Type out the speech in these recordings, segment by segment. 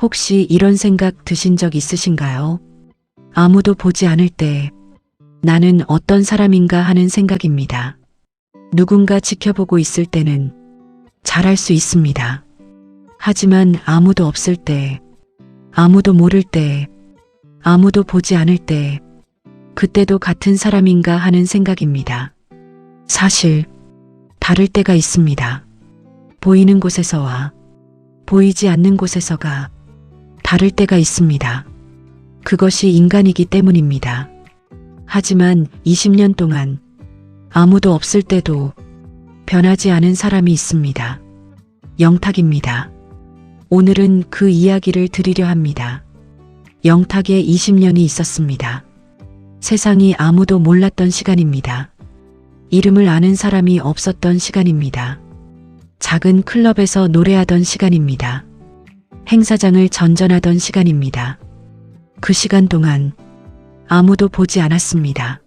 혹시 이런 생각 드신 적 있으신가요? 아무도 보지 않을 때 나는 어떤 사람인가 하는 생각입니다. 누군가 지켜보고 있을 때는 잘할 수 있습니다. 하지만 아무도 없을 때, 아무도 모를 때, 아무도 보지 않을 때, 그때도 같은 사람인가 하는 생각입니다. 사실 다를 때가 있습니다. 보이는 곳에서와 보이지 않는 곳에서가 다를 때가 있습니다. 그것이 인간이기 때문입니다. 하지만 20년 동안 아무도 없을 때도 변하지 않은 사람이 있습니다. 영탁입니다. 오늘은 그 이야기를 드리려 합니다. 영탁의 20년이 있었습니다. 세상이 아무도 몰랐던 시간입니다. 이름을 아는 사람이 없었던 시간입니다. 작은 클럽에서 노래하던 시간입니다. 행사장을 전전하던 시간입니다. 그 시간 동안 아무도 보지 않았습니다.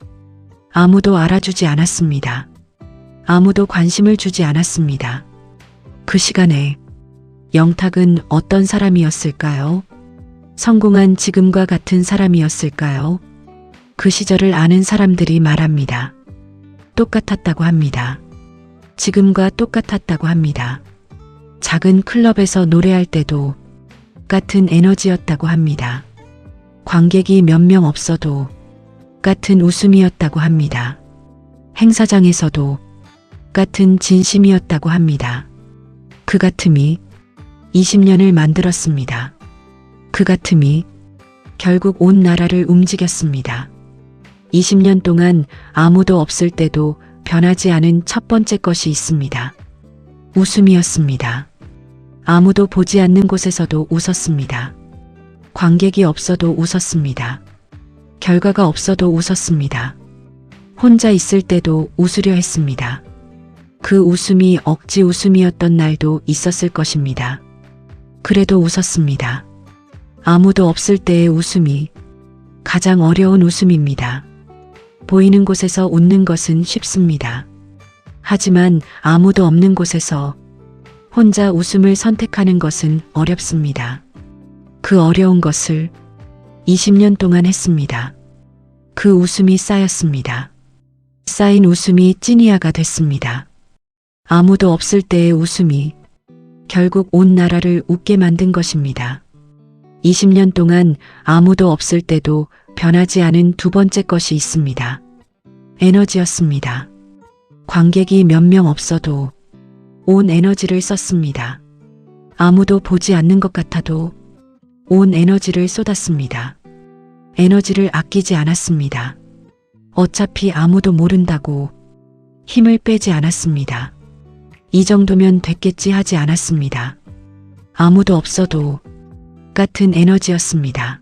아무도 알아주지 않았습니다. 아무도 관심을 주지 않았습니다. 그 시간에 영탁은 어떤 사람이었을까요? 성공한 지금과 같은 사람이었을까요? 그 시절을 아는 사람들이 말합니다. 똑같았다고 합니다. 지금과 똑같았다고 합니다. 작은 클럽에서 노래할 때도 같은 에너지였다고 합니다. 관객이 몇 명 없어도 같은 웃음이었다고 합니다. 행사장에서도 같은 진심이었다고 합니다. 그 같음이 20년을 만들었습니다. 그 같음이 결국 온 나라를 움직였습니다. 20년 동안 아무도 없을 때도 변하지 않은 첫 번째 것이 있습니다. 웃음이었습니다. 아무도 보지 않는 곳에서도 웃었습니다. 관객이 없어도 웃었습니다. 결과가 없어도 웃었습니다. 혼자 있을 때도 웃으려 했습니다. 그 웃음이 억지 웃음이었던 날도 있었을 것입니다. 그래도 웃었습니다. 아무도 없을 때의 웃음이 가장 어려운 웃음입니다. 보이는 곳에서 웃는 것은 쉽습니다. 하지만 아무도 없는 곳에서 혼자 웃음을 선택하는 것은 어렵습니다. 그 어려운 것을 20년 동안 했습니다. 그 웃음이 쌓였습니다. 쌓인 웃음이 찐이야가 됐습니다. 아무도 없을 때의 웃음이 결국 온 나라를 웃게 만든 것입니다. 20년 동안 아무도 없을 때도 변하지 않은 두 번째 것이 있습니다. 에너지였습니다. 관객이 몇 명 없어도 온 에너지를 썼습니다. 아무도 보지 않는 것 같아도 온 에너지를 쏟았습니다. 에너지를 아끼지 않았습니다. 어차피 아무도 모른다고 힘을 빼지 않았습니다. 이 정도면 됐겠지 하지 않았습니다. 아무도 없어도 같은 에너지였습니다.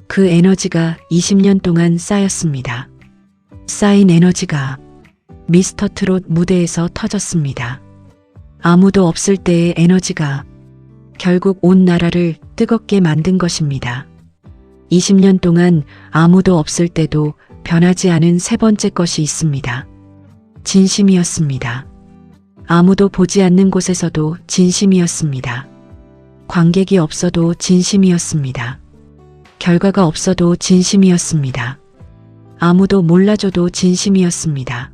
그 에너지가 20년 동안 쌓였습니다. 쌓인 에너지가 미스터 트롯 무대에서 터졌습니다. 아무도 없을 때의 에너지가 결국 온 나라를 뜨겁게 만든 것입니다. 20년 동안 아무도 없을 때도 변하지 않은 세 번째 것이 있습니다. 진심이었습니다. 아무도 보지 않는 곳에서도 진심이었습니다. 관객이 없어도 진심이었습니다. 결과가 없어도 진심이었습니다. 아무도 몰라줘도 진심이었습니다.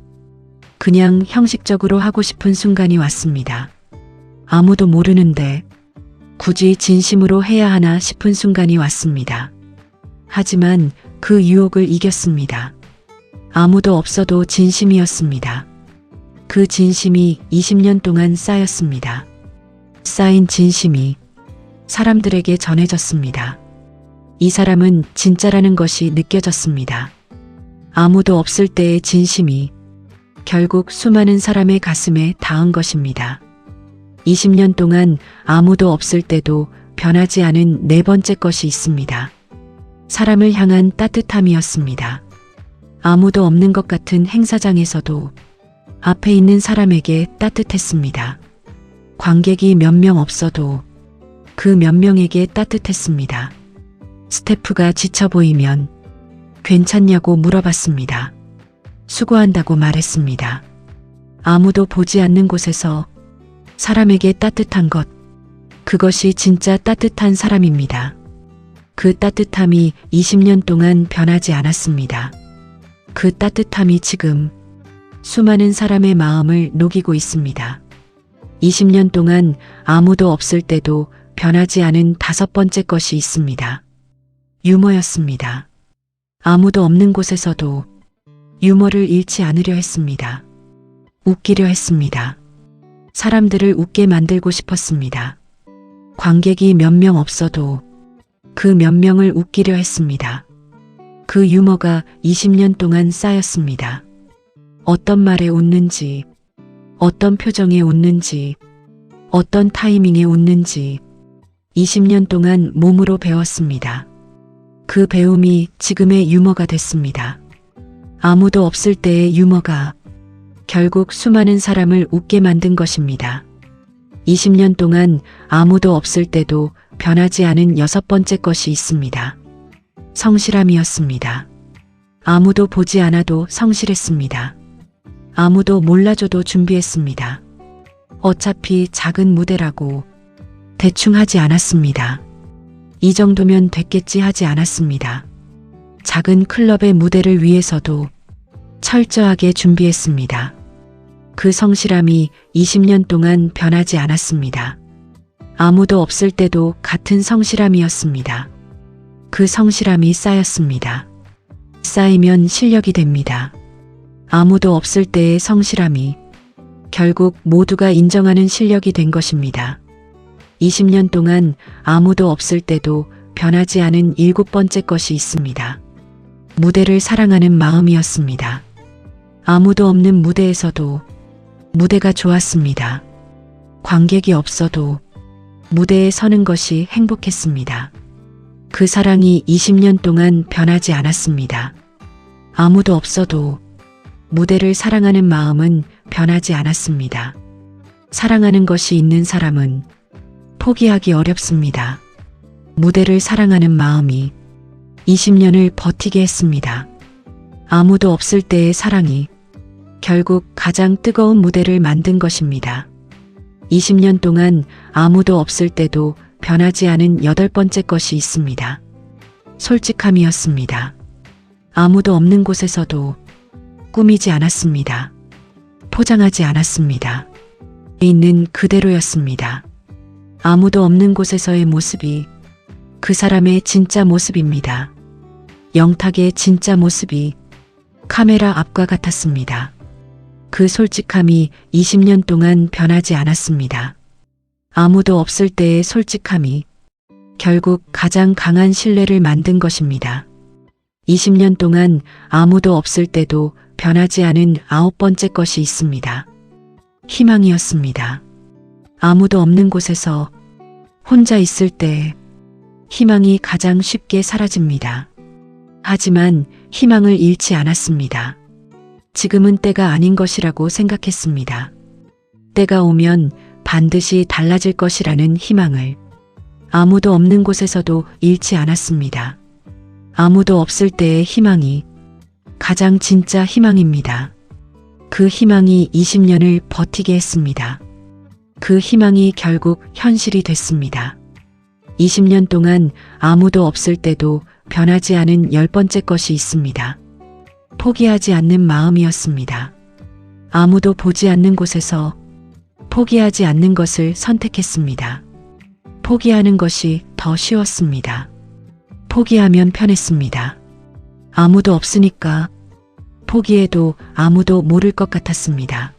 그냥 형식적으로 하고 싶은 순간이 왔습니다. 아무도 모르는데 굳이 진심으로 해야 하나 싶은 순간이 왔습니다. 하지만 그 유혹을 이겼습니다. 아무도 없어도 진심이었습니다. 그 진심이 20년 동안 쌓였습니다. 쌓인 진심이 사람들에게 전해졌습니다. 이 사람은 진짜라는 것이 느껴졌습니다. 아무도 없을 때의 진심이 결국 수많은 사람의 가슴에 닿은 것입니다. 20년 동안 아무도 없을 때도 변하지 않은 네 번째 것이 있습니다. 사람을 향한 따뜻함이었습니다. 아무도 없는 것 같은 행사장에서도 앞에 있는 사람에게 따뜻했습니다. 관객이 몇 명 없어도 그 몇 명에게 따뜻했습니다. 스태프가 지쳐 보이면 괜찮냐고 물어봤습니다. 수고한다고 말했습니다. 아무도 보지 않는 곳에서 사람에게 따뜻한 것, 그것이 진짜 따뜻한 사람입니다. 그 따뜻함이 20년 동안 변하지 않았습니다. 그 따뜻함이 지금 수많은 사람의 마음을 녹이고 있습니다. 20년 동안 아무도 없을 때도 변하지 않은 다섯 번째 것이 있습니다. 유머였습니다. 아무도 없는 곳에서도 유머를 잃지 않으려 했습니다. 웃기려 했습니다. 사람들을 웃게 만들고 싶었습니다. 관객이 몇 명 없어도 그 몇 명을 웃기려 했습니다. 그 유머가 20년 동안 쌓였습니다. 어떤 말에 웃는지, 어떤 표정에 웃는지, 어떤 타이밍에 웃는지 20년 동안 몸으로 배웠습니다. 그 배움이 지금의 유머가 됐습니다. 아무도 없을 때의 유머가 결국 수많은 사람을 웃게 만든 것입니다. 20년 동안 아무도 없을 때도 변하지 않은 여섯 번째 것이 있습니다. 성실함이었습니다. 아무도 보지 않아도 성실했습니다. 아무도 몰라줘도 준비했습니다. 어차피 작은 무대라고 대충 하지 않았습니다. 이 정도면 됐겠지 하지 않았습니다. 작은 클럽의 무대를 위해서도 철저하게 준비했습니다. 그 성실함이 20년 동안 변하지 않았습니다. 아무도 없을 때도 같은 성실함이었습니다. 그 성실함이 쌓였습니다. 쌓이면 실력이 됩니다. 아무도 없을 때의 성실함이 결국 모두가 인정하는 실력이 된 것입니다. 20년 동안 아무도 없을 때도 변하지 않은 일곱 번째 것이 있습니다. 무대를 사랑하는 마음이었습니다. 아무도 없는 무대에서도 무대가 좋았습니다. 관객이 없어도 무대에 서는 것이 행복했습니다. 그 사랑이 20년 동안 변하지 않았습니다. 아무도 없어도 무대를 사랑하는 마음은 변하지 않았습니다. 사랑하는 것이 있는 사람은 포기하기 어렵습니다. 무대를 사랑하는 마음이 20년을 버티게 했습니다. 아무도 없을 때의 사랑이 결국 가장 뜨거운 무대를 만든 것입니다. 20년 동안 아무도 없을 때도 변하지 않은 여덟 번째 것이 있습니다. 솔직함이었습니다. 아무도 없는 곳에서도 꾸미지 않았습니다. 포장하지 않았습니다. 있는 그대로였습니다. 아무도 없는 곳에서의 모습이 그 사람의 진짜 모습입니다. 영탁의 진짜 모습이 카메라 앞과 같았습니다. 그 솔직함이 20년 동안 변하지 않았습니다. 아무도 없을 때의 솔직함이 결국 가장 강한 신뢰를 만든 것입니다. 20년 동안 아무도 없을 때도 변하지 않은 아홉 번째 것이 있습니다. 희망이었습니다. 아무도 없는 곳에서 혼자 있을 때 희망이 가장 쉽게 사라집니다. 하지만 희망을 잃지 않았습니다. 지금은 때가 아닌 것이라고 생각했습니다. 때가 오면 반드시 달라질 것이라는 희망을 아무도 없는 곳에서도 잃지 않았습니다. 아무도 없을 때의 희망이 가장 진짜 희망입니다. 그 희망이 20년을 버티게 했습니다. 그 희망이 결국 현실이 됐습니다. 20년 동안 아무도 없을 때도 변하지 않은 열 번째 것이 있습니다. 포기하지 않는 마음이었습니다. 아무도 보지 않는 곳에서 포기하지 않는 것을 선택했습니다. 포기하는 것이 더 쉬웠습니다. 포기하면 편했습니다. 아무도 없으니까 포기해도 아무도 모를 것 같았습니다.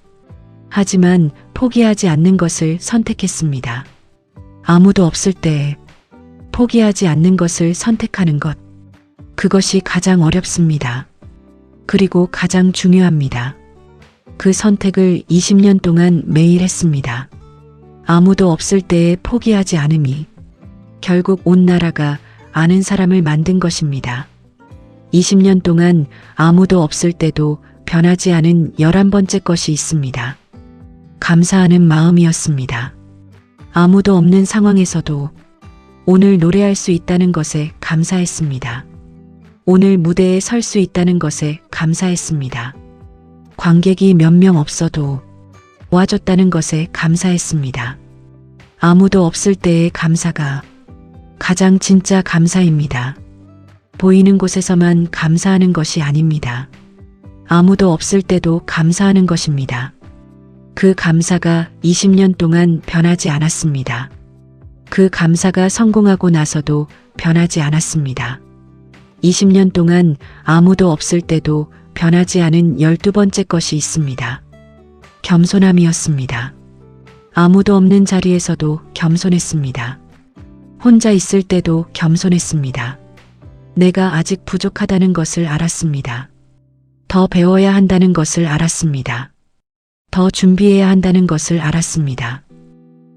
하지만 포기하지 않는 것을 선택했습니다. 아무도 없을 때 포기하지 않는 것을 선택하는 것. 그것이 가장 어렵습니다. 그리고 가장 중요합니다. 그 선택을 20년 동안 매일 했습니다. 아무도 없을 때에 포기하지 않음이 결국 온 나라가 아는 사람을 만든 것입니다. 20년 동안 아무도 없을 때도 변하지 않은 11번째 것이 있습니다. 감사하는 마음이었습니다. 아무도 없는 상황에서도 오늘 노래할 수 있다는 것에 감사했습니다. 오늘 무대에 설 수 있다는 것에 감사했습니다. 관객이 몇 명 없어도 와줬다는 것에 감사했습니다. 아무도 없을 때의 감사가 가장 진짜 감사입니다. 보이는 곳에서만 감사하는 것이 아닙니다. 아무도 없을 때도 감사하는 것입니다. 그 감사가 20년 동안 변하지 않았습니다. 그 감사가 성공하고 나서도 변하지 않았습니다. 20년 동안 아무도 없을 때도 변하지 않은 12번째 것이 있습니다. 겸손함이었습니다. 아무도 없는 자리에서도 겸손했습니다. 혼자 있을 때도 겸손했습니다. 내가 아직 부족하다는 것을 알았습니다. 더 배워야 한다는 것을 알았습니다. 더 준비해야 한다는 것을 알았습니다.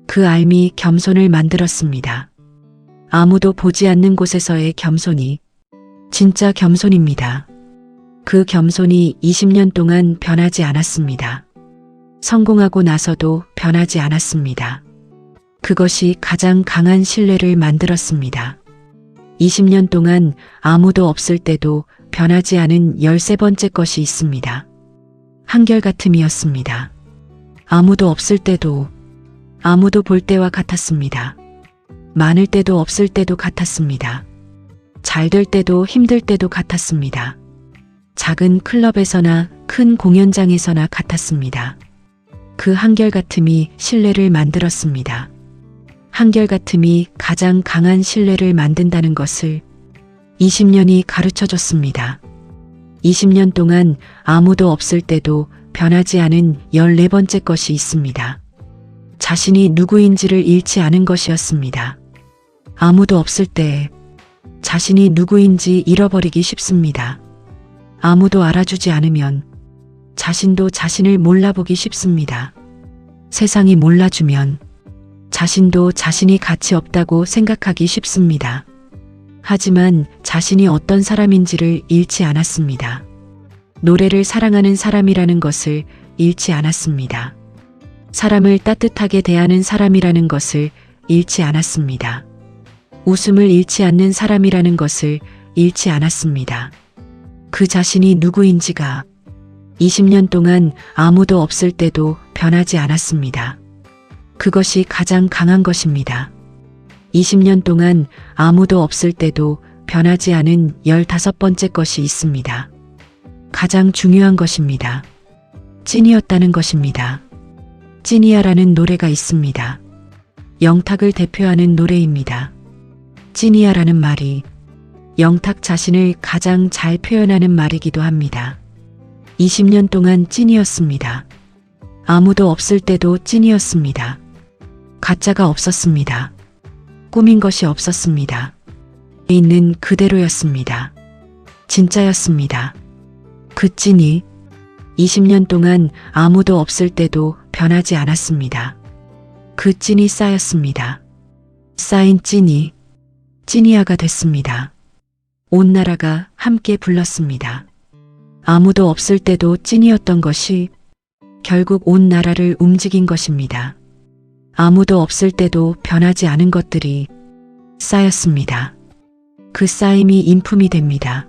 그 알미 겸손을 만들었습니다. 아무도 보지 않는 곳에서의 겸손이 진짜 겸손입니다. 그 겸손이 20년 동안 변하지 않았습니다. 성공하고 나서도 변하지 않았습니다. 그것이 가장 강한 신뢰를 만들었습니다. 20년 동안 아무도 없을 때도 변하지 않은 13번째 것이 있습니다. 한결같음이었습니다. 아무도 없을 때도 아무도 볼 때와 같았습니다. 많을 때도 없을 때도 같았습니다. 잘 될 때도 힘들 때도 같았습니다. 작은 클럽에서나 큰 공연장에서나 같았습니다. 그 한결같음이 신뢰를 만들었습니다. 한결같음이 가장 강한 신뢰를 만든다는 것을 20년이 가르쳐 줬습니다. 20년 동안 아무도 없을 때도 변하지 않은 14번째 것이 있습니다. 자신이 누구인지를 잃지 않은 것이었습니다. 아무도 없을 때 자신이 누구인지 잃어버리기 쉽습니다. 아무도 알아주지 않으면 자신도 자신을 몰라보기 쉽습니다. 세상이 몰라주면 자신도 자신이 가치 없다고 생각하기 쉽습니다. 하지만 자신이 어떤 사람인지를 잃지 않았습니다. 노래를 사랑하는 사람이라는 것을 잃지 않았습니다. 사람을 따뜻하게 대하는 사람이라는 것을 잃지 않았습니다. 웃음을 잃지 않는 사람이라는 것을 잃지 않았습니다. 그 자신이 누구인지가 20년 동안 아무도 없을 때도 변하지 않았습니다. 그것이 가장 강한 것입니다. 20년 동안 아무도 없을 때도 변하지 않은 15번째 것이 있습니다. 가장 중요한 것입니다. 찐이었다는 것입니다. 찐이야라는 노래가 있습니다. 영탁을 대표하는 노래입니다. 찐이야라는 말이 영탁 자신을 가장 잘 표현하는 말이기도 합니다. 20년 동안 찐이었습니다. 아무도 없을 때도 찐이었습니다. 가짜가 없었습니다. 꾸민 것이 없었습니다. 있는 그대로였습니다. 진짜였습니다. 그 찐이 20년 동안 아무도 없을 때도 변하지 않았습니다. 그 찐이 쌓였습니다. 쌓인 찐이 찐이야가 됐습니다. 온 나라가 함께 불렀습니다. 아무도 없을 때도 찐이었던 것이 결국 온 나라를 움직인 것입니다. 아무도 없을 때도 변하지 않은 것들이 쌓였습니다. 그 쌓임이 인품이 됩니다.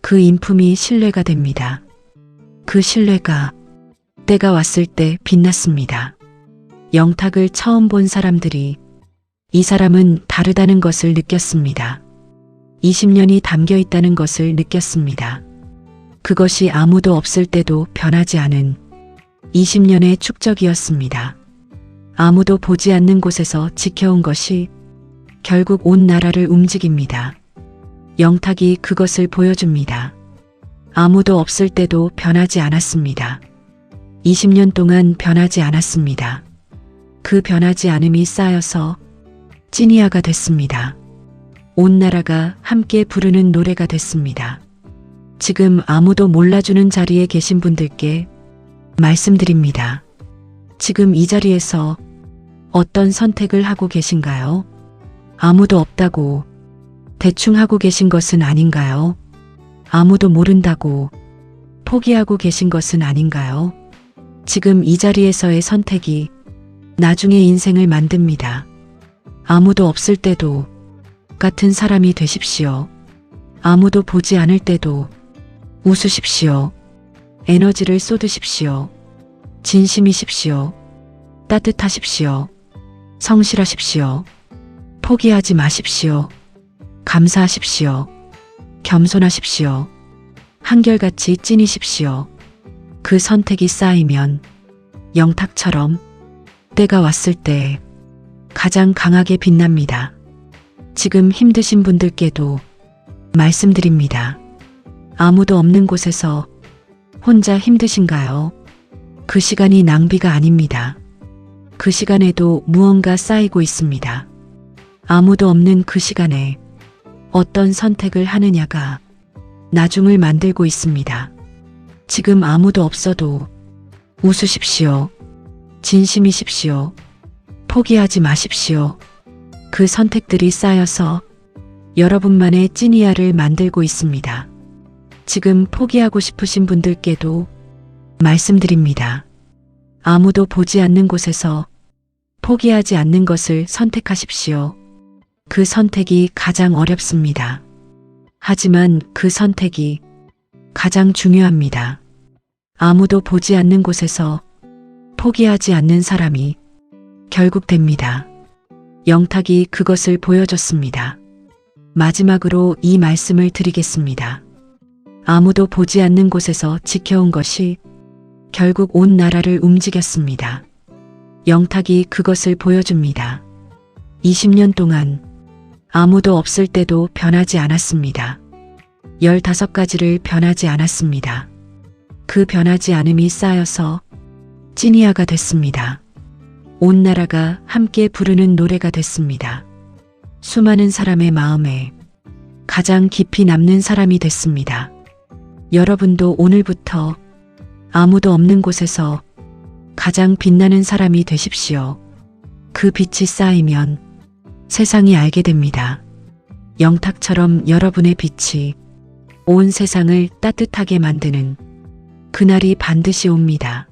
그 인품이 신뢰가 됩니다. 그 신뢰가 때가 왔을 때 빛났습니다. 영탁을 처음 본 사람들이 이 사람은 다르다는 것을 느꼈습니다. 20년이 담겨 있다는 것을 느꼈습니다. 그것이 아무도 없을 때도 변하지 않은 20년의 축적이었습니다. 아무도 보지 않는 곳에서 지켜온 것이 결국 온 나라를 움직입니다. 영탁이 그것을 보여줍니다. 아무도 없을 때도 변하지 않았습니다. 20년 동안 변하지 않았습니다. 그 변하지 않음이 쌓여서 찐이야가 됐습니다. 온 나라가 함께 부르는 노래가 됐습니다. 지금 아무도 몰라주는 자리에 계신 분들께 말씀드립니다. 지금 이 자리에서 어떤 선택을 하고 계신가요? 아무도 없다고 대충 하고 계신 것은 아닌가요? 아무도 모른다고 포기하고 계신 것은 아닌가요? 지금 이 자리에서의 선택이 나중에 인생을 만듭니다. 아무도 없을 때도 같은 사람이 되십시오. 아무도 보지 않을 때도 웃으십시오. 에너지를 쏟으십시오. 진심이십시오. 따뜻하십시오. 성실하십시오. 포기하지 마십시오. 감사하십시오. 겸손하십시오. 한결같이 찐이십시오. 그 선택이 쌓이면 영탁처럼 때가 왔을 때 가장 강하게 빛납니다. 지금 힘드신 분들께도 말씀드립니다. 아무도 없는 곳에서 혼자 힘드신가요? 그 시간이 낭비가 아닙니다. 그 시간에도 무언가 쌓이고 있습니다. 아무도 없는 그 시간에 어떤 선택을 하느냐가 나중을 만들고 있습니다. 지금 아무도 없어도 웃으십시오. 진심이십시오. 포기하지 마십시오. 그 선택들이 쌓여서 여러분만의 찐이야를 만들고 있습니다. 지금 포기하고 싶으신 분들께도 말씀드립니다. 아무도 보지 않는 곳에서 포기하지 않는 것을 선택하십시오. 그 선택이 가장 어렵습니다. 하지만 그 선택이 가장 중요합니다. 아무도 보지 않는 곳에서 포기하지 않는 사람이 결국 됩니다. 영탁이 그것을 보여줬습니다. 마지막으로 이 말씀을 드리겠습니다. 아무도 보지 않는 곳에서 지켜온 것이 결국 온 나라를 움직였습니다. 영탁이 그것을 보여줍니다. 20년 동안 아무도 없을 때도 변하지 않았습니다. 15가지를 변하지 않았습니다. 그 변하지 않음이 쌓여서 찐이야가 됐습니다. 온 나라가 함께 부르는 노래가 됐습니다. 수많은 사람의 마음에 가장 깊이 남는 사람이 됐습니다. 여러분도 오늘부터 아무도 없는 곳에서 가장 빛나는 사람이 되십시오. 그 빛이 쌓이면 세상이 알게 됩니다. 영탁처럼 여러분의 빛이 온 세상을 따뜻하게 만드는 그날이 반드시 옵니다.